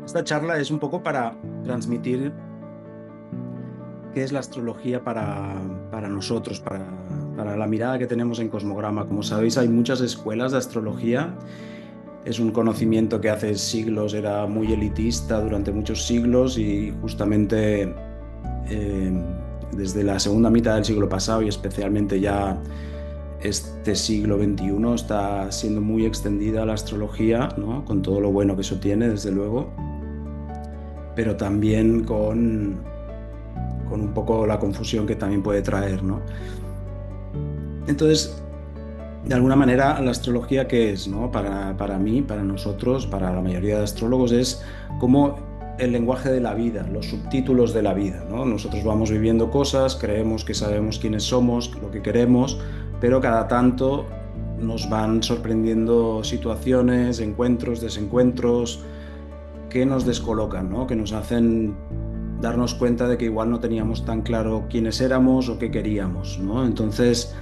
Esta charla es un poco para transmitir qué es la astrología para nosotros, para la mirada que tenemos en Cosmograma. Como sabéis, hay muchas escuelas de astrología. Es un conocimiento que hace siglos era muy elitista durante muchos siglos y justamente desde la segunda mitad del siglo pasado y especialmente ya este siglo XXI está siendo muy extendida la astrología, ¿no? Con todo lo bueno que eso tiene, desde luego, pero también con un poco la confusión que también puede traer, ¿no? Entonces, de alguna manera, la astrología, ¿qué es, no? Para mí, para nosotros, para la mayoría de astrólogos, es como el lenguaje de la vida, los subtítulos de la vida, ¿no? Nosotros vamos viviendo cosas, creemos que sabemos quiénes somos, lo que queremos, pero cada tanto nos van sorprendiendo situaciones, encuentros, desencuentros, que nos descolocan, ¿no? Que nos hacen darnos cuenta de que igual no teníamos tan claro quiénes éramos o qué queríamos, ¿no? Entonces,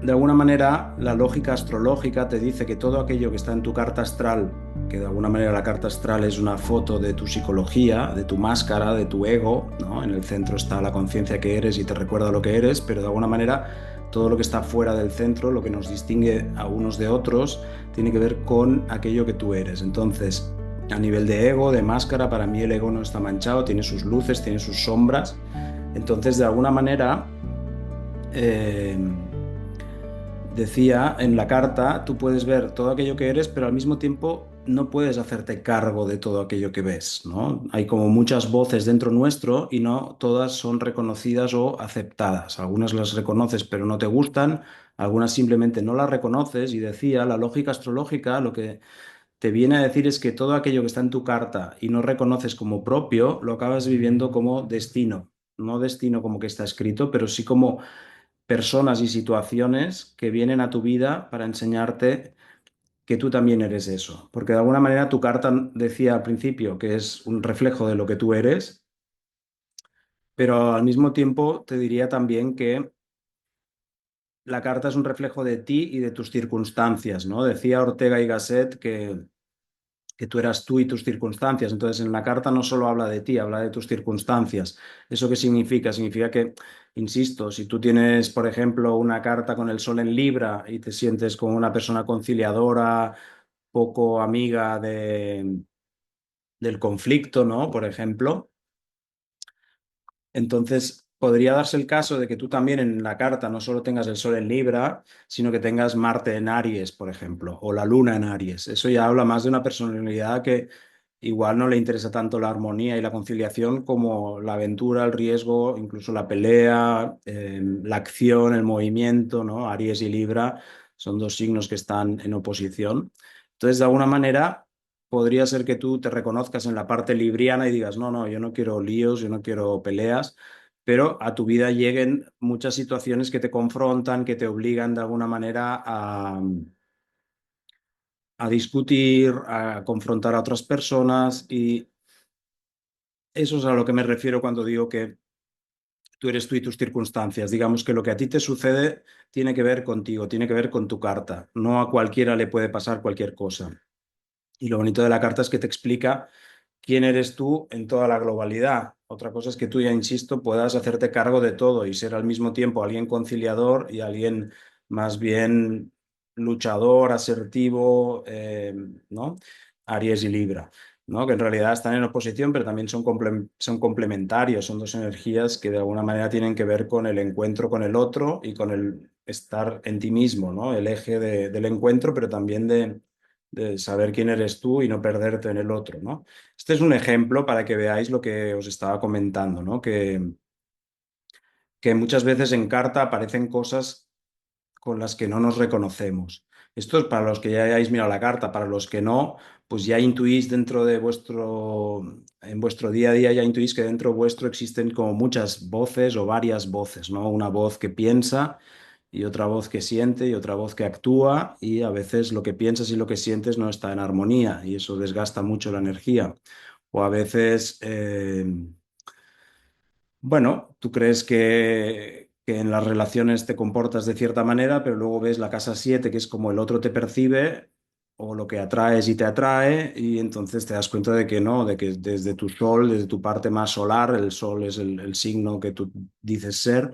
de alguna manera, la lógica astrológica te dice que todo aquello que está en tu carta astral, que de alguna manera la carta astral es una foto de tu psicología, de tu máscara, de tu ego, ¿no? En el centro está la conciencia que eres y te recuerda lo que eres, pero de alguna manera todo lo que está fuera del centro, lo que nos distingue a unos de otros, tiene que ver con aquello que tú eres. Entonces, a nivel de ego, de máscara, para mí el ego no está manchado, tiene sus luces, tiene sus sombras. Entonces, de alguna manera, eh, decía en la carta, tú puedes ver todo aquello que eres, pero al mismo tiempo no puedes hacerte cargo de todo aquello que ves, ¿no? Hay como muchas voces dentro nuestro y no todas son reconocidas o aceptadas. Algunas las reconoces pero no te gustan, algunas simplemente no las reconoces y decía, la lógica astrológica lo que te viene a decir es que todo aquello que está en tu carta y no reconoces como propio, lo acabas viviendo como destino. No destino como que está escrito, pero sí como personas y situaciones que vienen a tu vida para enseñarte que tú también eres eso. Porque de alguna manera tu carta decía al principio que es un reflejo de lo que tú eres, pero al mismo tiempo te diría también que la carta es un reflejo de ti y de tus circunstancias, ¿no? Decía Ortega y Gasset que tú eras tú y tus circunstancias. Entonces, en la carta no solo habla de ti, habla de tus circunstancias. ¿Eso qué significa? Significa que, insisto, si tú tienes, por ejemplo, una carta con el sol en Libra y te sientes como una persona conciliadora, poco amiga del conflicto, ¿no? Por ejemplo, entonces, podría darse el caso de que tú también en la carta no solo tengas el Sol en Libra, sino que tengas Marte en Aries, por ejemplo, o la Luna en Aries. Eso ya habla más de una personalidad que igual no le interesa tanto la armonía y la conciliación como la aventura, el riesgo, incluso la pelea, la acción, el movimiento, ¿no? Aries y Libra son dos signos que están en oposición. Entonces, de alguna manera podría ser que tú te reconozcas en la parte libriana y digas, no, no, yo no quiero líos, yo no quiero peleas, pero a tu vida lleguen muchas situaciones que te confrontan, que te obligan de alguna manera a discutir, a confrontar a otras personas y eso es a lo que me refiero cuando digo que tú eres tú y tus circunstancias. Digamos que lo que a ti te sucede tiene que ver contigo, tiene que ver con tu carta. No a cualquiera le puede pasar cualquier cosa. Y lo bonito de la carta es que te explica quién eres tú en toda la globalidad. Otra cosa es que tú, ya insisto, puedas hacerte cargo de todo y ser al mismo tiempo alguien conciliador y alguien más bien luchador, asertivo, ¿no? Aries y Libra, ¿no? Que en realidad están en oposición, pero también son complementarios, son dos energías que de alguna manera tienen que ver con el encuentro con el otro y con el estar en ti mismo, ¿no? El eje del encuentro, pero también de saber quién eres tú y no perderte en el otro, ¿no? Este es un ejemplo para que veáis lo que os estaba comentando, ¿no? Que muchas veces en carta aparecen cosas con las que no nos reconocemos. Esto es para los que ya hayáis mirado la carta, para los que no, pues ya intuís dentro de en vuestro día a día, ya intuís que dentro vuestro existen como muchas voces o varias voces, ¿no? Una voz que piensa y otra voz que siente y otra voz que actúa y a veces lo que piensas y lo que sientes no está en armonía y eso desgasta mucho la energía. O a veces, bueno, tú crees que en las relaciones te comportas de cierta manera, pero luego ves la casa 7 que es como el otro te percibe, o lo que atraes y te atrae, y entonces te das cuenta de que no, de que desde tu sol, desde tu parte más solar, el sol es el signo que tú dices ser,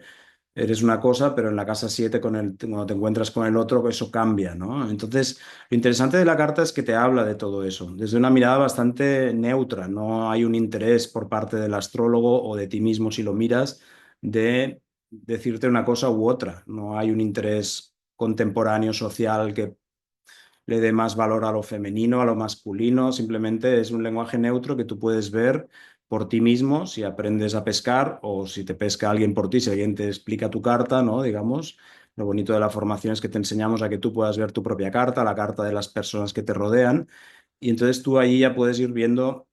eres una cosa, pero en la casa 7 cuando te encuentras con el otro, eso cambia, ¿no? Entonces, lo interesante de la carta es que te habla de todo eso, desde una mirada bastante neutra, no hay un interés por parte del astrólogo o de ti mismo si lo miras de decirte una cosa u otra, no hay un interés contemporáneo social que le dé más valor a lo femenino, a lo masculino, simplemente es un lenguaje neutro que tú puedes ver por ti mismo si aprendes a pescar o si te pesca alguien por ti, si alguien te explica tu carta, ¿no? Digamos, lo bonito de la formación es que te enseñamos a que tú puedas ver tu propia carta, la carta de las personas que te rodean, y entonces tú ahí ya puedes ir viendo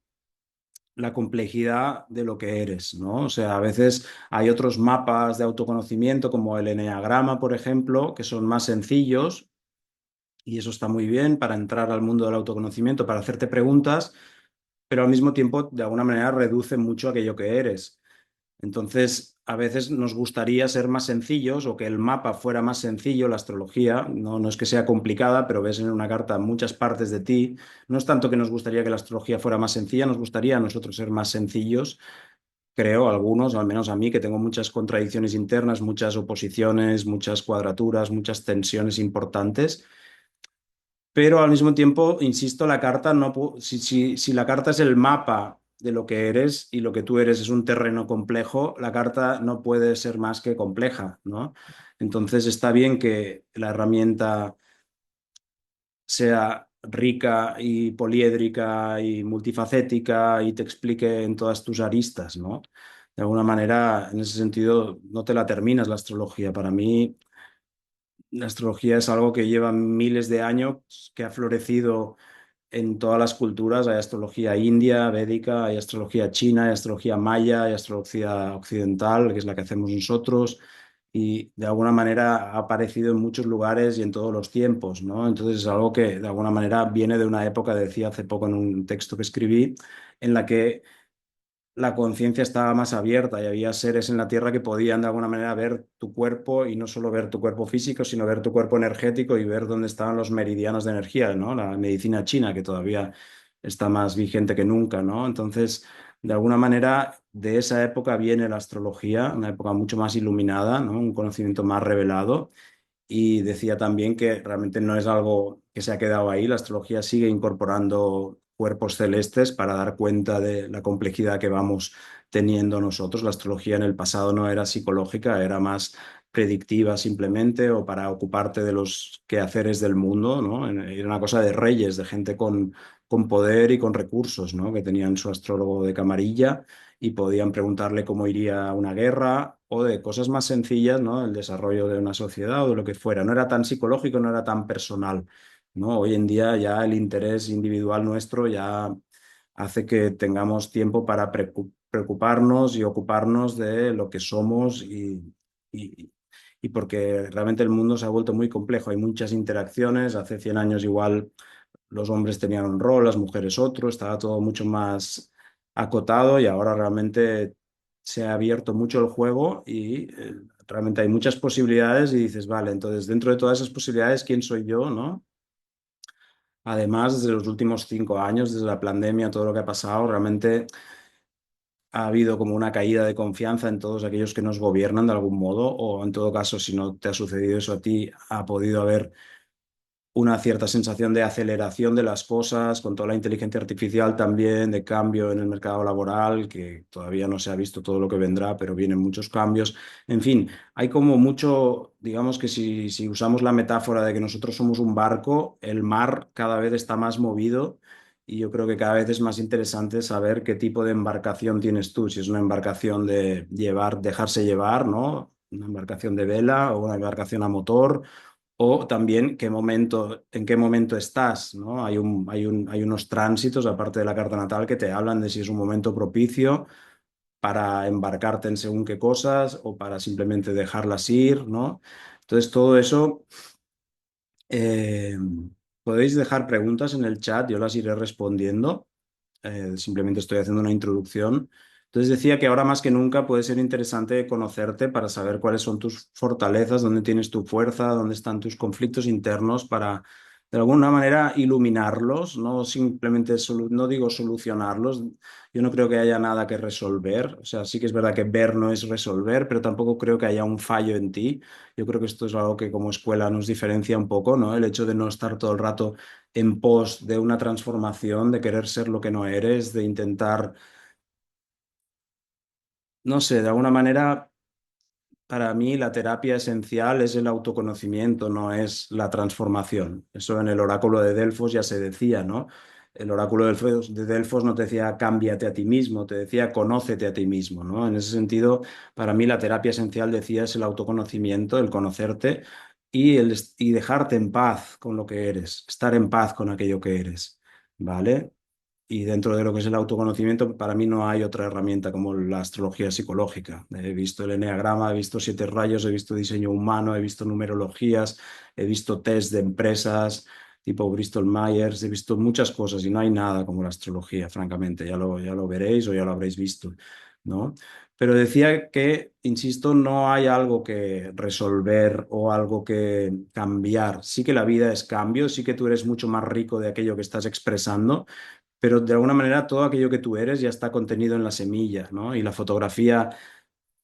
la complejidad de lo que eres, ¿no? O sea, a veces hay otros mapas de autoconocimiento como el eneagrama, por ejemplo, que son más sencillos y eso está muy bien para entrar al mundo del autoconocimiento, para hacerte preguntas, pero al mismo tiempo, de alguna manera, reduce mucho aquello que eres. Entonces, a veces nos gustaría ser más sencillos o que el mapa fuera más sencillo, la astrología, no es que sea complicada, pero ves en una carta muchas partes de ti. No es tanto que nos gustaría que la astrología fuera más sencilla, nos gustaría a nosotros ser más sencillos, creo, algunos, al menos a mí, que tengo muchas contradicciones internas, muchas oposiciones, muchas cuadraturas, muchas tensiones importantes. Pero al mismo tiempo, insisto, la carta no si la carta es el mapa de lo que eres y lo que tú eres es un terreno complejo, la carta no puede ser más que compleja, ¿no? Entonces está bien que la herramienta sea rica y poliédrica y multifacética y te explique en todas tus aristas, ¿no? De alguna manera, en ese sentido, no te la terminas la astrología. Para mí, la astrología es algo que lleva miles de años, que ha florecido en todas las culturas. Hay astrología india, védica, hay astrología china, hay astrología maya, hay astrología occidental, que es la que hacemos nosotros, y de alguna manera ha aparecido en muchos lugares y en todos los tiempos, ¿no? Entonces es algo que de alguna manera viene de una época, decía hace poco en un texto que escribí, en la que la conciencia estaba más abierta y había seres en la Tierra que podían de alguna manera ver tu cuerpo y no solo ver tu cuerpo físico, sino ver tu cuerpo energético y ver dónde estaban los meridianos de energía, ¿no? La medicina china, que todavía está más vigente que nunca, ¿no? Entonces, de alguna manera, de esa época viene la astrología, una época mucho más iluminada, ¿no? Un conocimiento más revelado. Y decía también que realmente no es algo que se ha quedado ahí, la astrología sigue incorporando cuerpos celestes para dar cuenta de la complejidad que vamos teniendo nosotros. La astrología en el pasado no era psicológica, era más predictiva simplemente o para ocuparte de los quehaceres del mundo, ¿no? Era una cosa de reyes, de gente con poder y con recursos, ¿no? Que tenían su astrólogo de camarilla y podían preguntarle cómo iría una guerra o de cosas más sencillas, ¿no? El desarrollo de una sociedad o de lo que fuera. No era tan psicológico, no era tan personal, ¿no? Hoy en día ya el interés individual nuestro ya hace que tengamos tiempo para preocuparnos y ocuparnos de lo que somos y, y porque realmente el mundo se ha vuelto muy complejo. Hay muchas interacciones. Hace 100 años igual los hombres tenían un rol, las mujeres otro, estaba todo mucho más acotado y ahora realmente se ha abierto mucho el juego y realmente hay muchas posibilidades y dices, vale, entonces dentro de todas esas posibilidades, ¿quién soy yo, no? Además, desde los últimos 5 años, desde la pandemia, todo lo que ha pasado, realmente ha habido como una caída de confianza en todos aquellos que nos gobiernan de algún modo, o en todo caso, si no te ha sucedido eso a ti, ha podido haber una cierta sensación de aceleración de las cosas, con toda la inteligencia artificial también, de cambio en el mercado laboral, que todavía no se ha visto todo lo que vendrá, pero vienen muchos cambios. En fin, hay como mucho, digamos que si usamos la metáfora de que nosotros somos un barco, el mar cada vez está más movido. Y yo creo que cada vez es más interesante saber qué tipo de embarcación tienes tú, si es una embarcación de llevar, dejarse llevar, ¿no? Una embarcación de vela o una embarcación a motor o también en qué momento estás, ¿no? Hay unos tránsitos, aparte de la carta natal, que te hablan de si es un momento propicio para embarcarte en según qué cosas o para simplemente dejarlas ir, ¿no? Entonces, todo eso, eh, podéis dejar preguntas en el chat, yo las iré respondiendo. Simplemente estoy haciendo una introducción. Entonces decía que ahora más que nunca puede ser interesante conocerte para saber cuáles son tus fortalezas, dónde tienes tu fuerza, dónde están tus conflictos internos para de alguna manera iluminarlos, no simplemente, no digo solucionarlos. Yo no creo que haya nada que resolver. O sea, sí que es verdad que ver no es resolver, pero tampoco creo que haya un fallo en ti. Yo creo que esto es algo que como escuela nos diferencia un poco, ¿no? El hecho de no estar todo el rato en pos de una transformación, de querer ser lo que no eres, de intentar, no sé, de alguna manera. Para mí la terapia esencial es el autoconocimiento, no es la transformación. Eso en el oráculo de Delfos ya se decía, ¿no? El oráculo de Delfos no te decía cámbiate a ti mismo, te decía conócete a ti mismo, ¿no? En ese sentido, para mí la terapia esencial decía es el autoconocimiento, el conocerte y dejarte en paz con lo que eres, estar en paz con aquello que eres, ¿vale? Y dentro de lo que es el autoconocimiento, para mí no hay otra herramienta como la astrología psicológica. He visto el eneagrama, he visto siete rayos, he visto diseño humano, he visto numerologías, he visto test de empresas tipo Bristol Myers, he visto muchas cosas y no hay nada como la astrología, francamente. Ya lo veréis o ya lo habréis visto, ¿no? Pero decía que, insisto, no hay algo que resolver o algo que cambiar. Sí que la vida es cambio, sí que tú eres mucho más rico de aquello que estás expresando, pero de alguna manera todo aquello que tú eres ya está contenido en la semilla, ¿no? Y la fotografía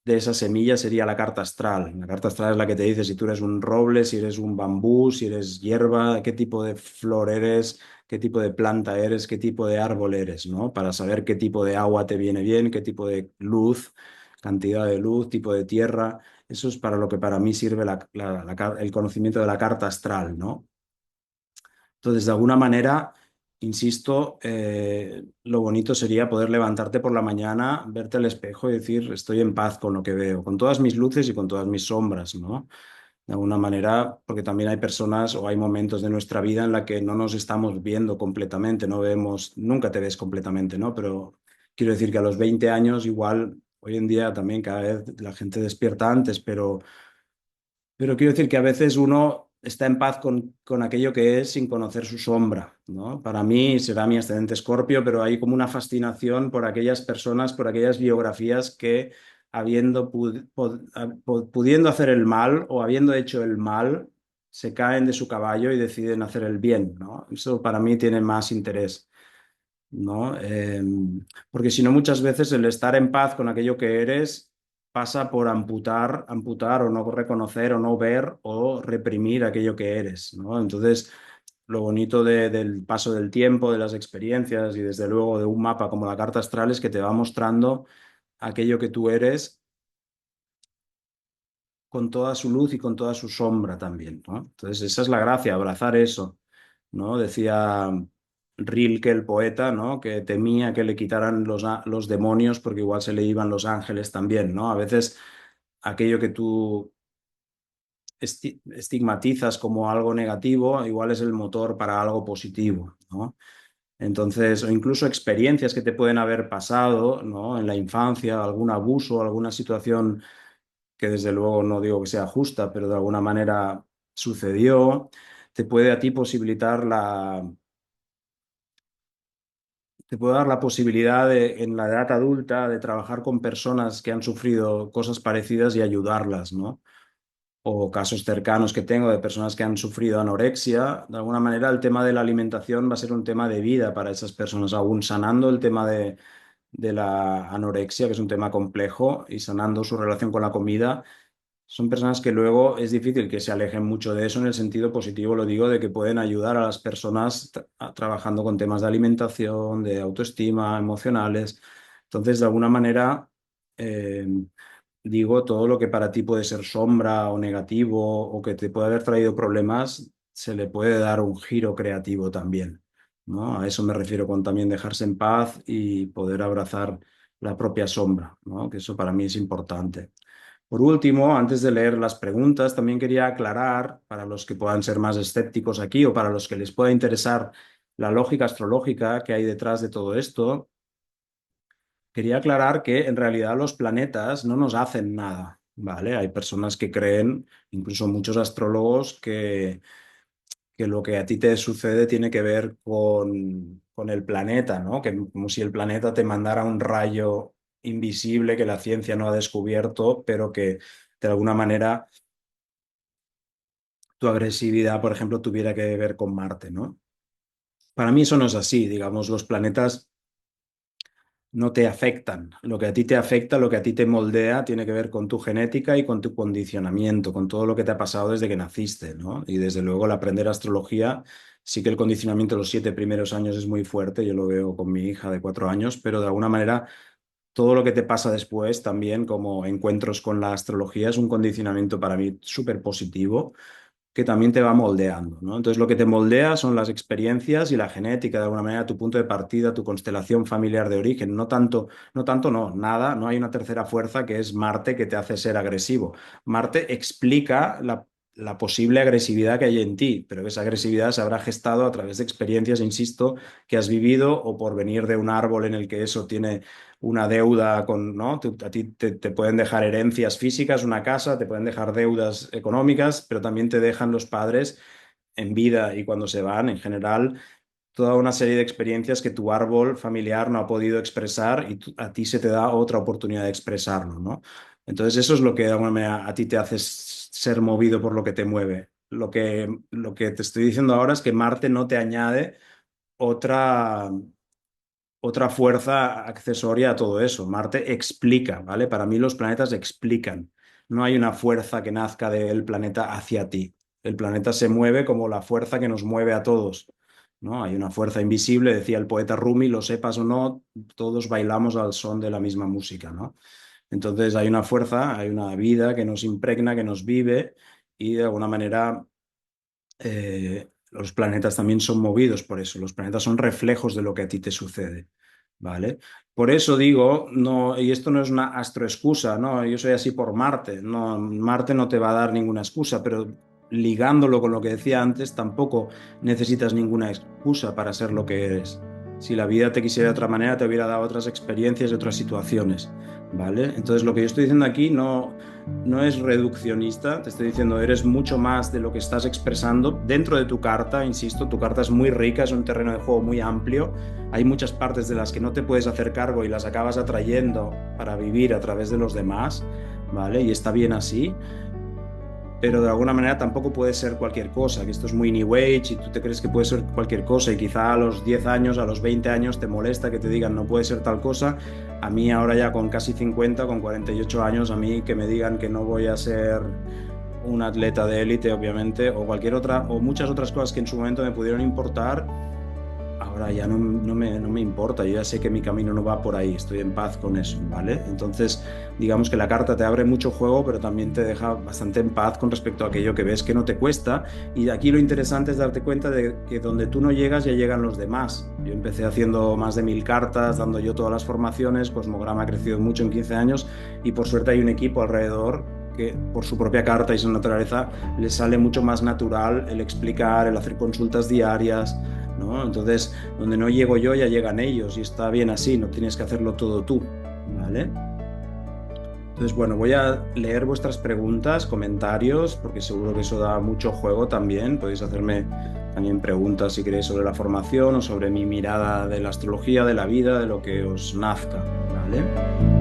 de esa semilla sería la carta astral. La carta astral es la que te dice si tú eres un roble, si eres un bambú, si eres hierba, qué tipo de flor eres, qué tipo de planta eres, qué tipo de árbol eres, ¿no? Para saber qué tipo de agua te viene bien, qué tipo de luz, cantidad de luz, tipo de tierra. Eso es para lo que para mí sirve el conocimiento de la carta astral, ¿no? Entonces, de alguna manera, insisto, lo bonito sería poder levantarte por la mañana, verte al espejo y decir, estoy en paz con lo que veo, con todas mis luces y con todas mis sombras, ¿no? De alguna manera, porque también hay personas o hay momentos de nuestra vida en la que no nos estamos viendo completamente, no vemos, nunca te ves completamente, ¿no? Pero quiero decir que a los 20 años, igual, hoy en día también cada vez la gente despierta antes, pero quiero decir que a veces uno está en paz con aquello que es sin conocer su sombra, ¿no? Para mí será mi ascendente Escorpio, pero hay como una fascinación por aquellas personas, por aquellas biografías que pudiendo hacer el mal o habiendo hecho el mal, se caen de su caballo y deciden hacer el bien, ¿no? Eso para mí tiene más interés, ¿no? Porque si no, muchas veces el estar en paz con aquello que eres pasa por amputar o no reconocer o no ver o reprimir aquello que eres, ¿no? Entonces, lo bonito del paso del tiempo, de las experiencias y desde luego de un mapa como la carta astral es que te va mostrando aquello que tú eres con toda su luz y con toda su sombra también, ¿no? Entonces, esa es la gracia, abrazar eso, ¿no? Decía Rilke, el poeta, ¿no? Que temía que le quitaran los demonios porque igual se le iban los ángeles también, ¿no? A veces aquello que tú estigmatizas como algo negativo, igual es el motor para algo positivo, ¿no? Entonces, o incluso experiencias que te pueden haber pasado, ¿no? En la infancia, algún abuso, alguna situación que desde luego no digo que sea justa, pero de alguna manera sucedió, te puede a ti posibilitar te puede dar la posibilidad de, en la edad adulta de trabajar con personas que han sufrido cosas parecidas y ayudarlas, ¿no? O casos cercanos que tengo de personas que han sufrido anorexia. De alguna manera, el tema de la alimentación va a ser un tema de vida para esas personas, aún sanando el tema de la anorexia, que es un tema complejo, y sanando su relación con la comida. Son personas que luego es difícil que se alejen mucho de eso en el sentido positivo, lo digo, de que pueden ayudar a las personas trabajando con temas de alimentación, de autoestima, emocionales. Entonces, de alguna manera, eh, digo, todo lo que para ti puede ser sombra o negativo o que te puede haber traído problemas, se le puede dar un giro creativo también, ¿no? A eso me refiero con también dejarse en paz y poder abrazar la propia sombra, ¿no? Que eso para mí es importante. Por último, antes de leer las preguntas, también quería aclarar, para los que puedan ser más escépticos aquí o para los que les pueda interesar la lógica astrológica que hay detrás de todo esto, quería aclarar que en realidad los planetas no nos hacen nada, ¿vale? Hay personas que creen, incluso muchos astrólogos, que lo que a ti te sucede tiene que ver con el planeta, ¿no? Que como si el planeta te mandara un rayo invisible que la ciencia no ha descubierto, pero que de alguna manera tu agresividad, por ejemplo, tuviera que ver con Marte, ¿no? Para mí eso no es así, digamos, los planetas no te afectan. Lo que a ti te afecta, lo que a ti te moldea, tiene que ver con tu genética y con tu condicionamiento, con todo lo que te ha pasado desde que naciste, ¿no? Y desde luego el aprender astrología, sí que el condicionamiento de los 7 primeros años es muy fuerte, yo lo veo con mi hija de 4 años, pero de alguna manera todo lo que te pasa después también, como encuentros con la astrología, es un condicionamiento para mí súper positivo que también te va moldeando, ¿no? Entonces, lo que te moldea son las experiencias y la genética, de alguna manera, tu punto de partida, tu constelación familiar de origen. No, nada, no hay una tercera fuerza que es Marte que te hace ser agresivo. Marte explica la posible agresividad que hay en ti, pero esa agresividad se habrá gestado a través de experiencias, insisto, que has vivido o por venir de un árbol en el que eso tiene una deuda con, ¿no? A ti te pueden dejar herencias físicas, una casa, te pueden dejar deudas económicas, pero también te dejan los padres en vida y cuando se van, en general, toda una serie de experiencias que tu árbol familiar no ha podido expresar y a ti se te da otra oportunidad de expresarlo, ¿no? Entonces eso es lo que de alguna manera a ti te hace ser movido por lo que te mueve. Lo que te estoy diciendo ahora es que Marte no te añade otra, otra fuerza accesoria a todo eso. Marte explica, ¿vale? Para mí los planetas explican. No hay una fuerza que nazca del planeta hacia ti. El planeta se mueve como la fuerza que nos mueve a todos, ¿no? Hay una fuerza invisible, decía el poeta Rumi, lo sepas o no, todos bailamos al son de la misma música, ¿no? Entonces hay una fuerza, hay una vida que nos impregna, que nos vive y de alguna manera los planetas también son movidos por eso. Los planetas son reflejos de lo que a ti te sucede, ¿vale? Por eso digo, no, y esto no es una astroexcusa, ¿no? Yo soy así por Marte. No, Marte no te va a dar ninguna excusa, pero ligándolo con lo que decía antes, tampoco necesitas ninguna excusa para ser lo que eres. Si la vida te quisiera de otra manera, te hubiera dado otras experiencias y otras situaciones, ¿vale? Entonces, lo que yo estoy diciendo aquí no es reduccionista, te estoy diciendo, eres mucho más de lo que estás expresando dentro de tu carta, insisto, tu carta es muy rica, es un terreno de juego muy amplio, hay muchas partes de las que no te puedes hacer cargo y las acabas atrayendo para vivir a través de los demás, ¿vale? Y está bien así, pero de alguna manera tampoco puede ser cualquier cosa, que esto es muy New Age y tú te crees que puede ser cualquier cosa y quizá a los 10 años, a los 20 años te molesta que te digan no puede ser tal cosa. A mí ahora ya con casi 50, con 48 años, a mí que me digan que no voy a ser un atleta de élite, obviamente, o cualquier otra, o muchas otras cosas que en su momento me pudieron importar, ahora ya no me importa, yo ya sé que mi camino no va por ahí, estoy en paz con eso, ¿vale? Entonces, digamos que la carta te abre mucho juego, pero también te deja bastante en paz con respecto a aquello que ves que no te cuesta. Y aquí lo interesante es darte cuenta de que donde tú no llegas, ya llegan los demás. Yo empecé haciendo más de 1000 cartas, dando yo todas las formaciones, Cosmograma ha crecido mucho en 15 años y por suerte hay un equipo alrededor que por su propia carta y su naturaleza les sale mucho más natural el explicar, el hacer consultas diarias, ¿no? Entonces, donde no llego yo, ya llegan ellos y está bien así, no tienes que hacerlo todo tú, ¿vale? Entonces, bueno, voy a leer vuestras preguntas, comentarios, porque seguro que eso da mucho juego también. Podéis hacerme también preguntas si queréis sobre la formación o sobre mi mirada de la astrología, de la vida, de lo que os nazca, ¿vale?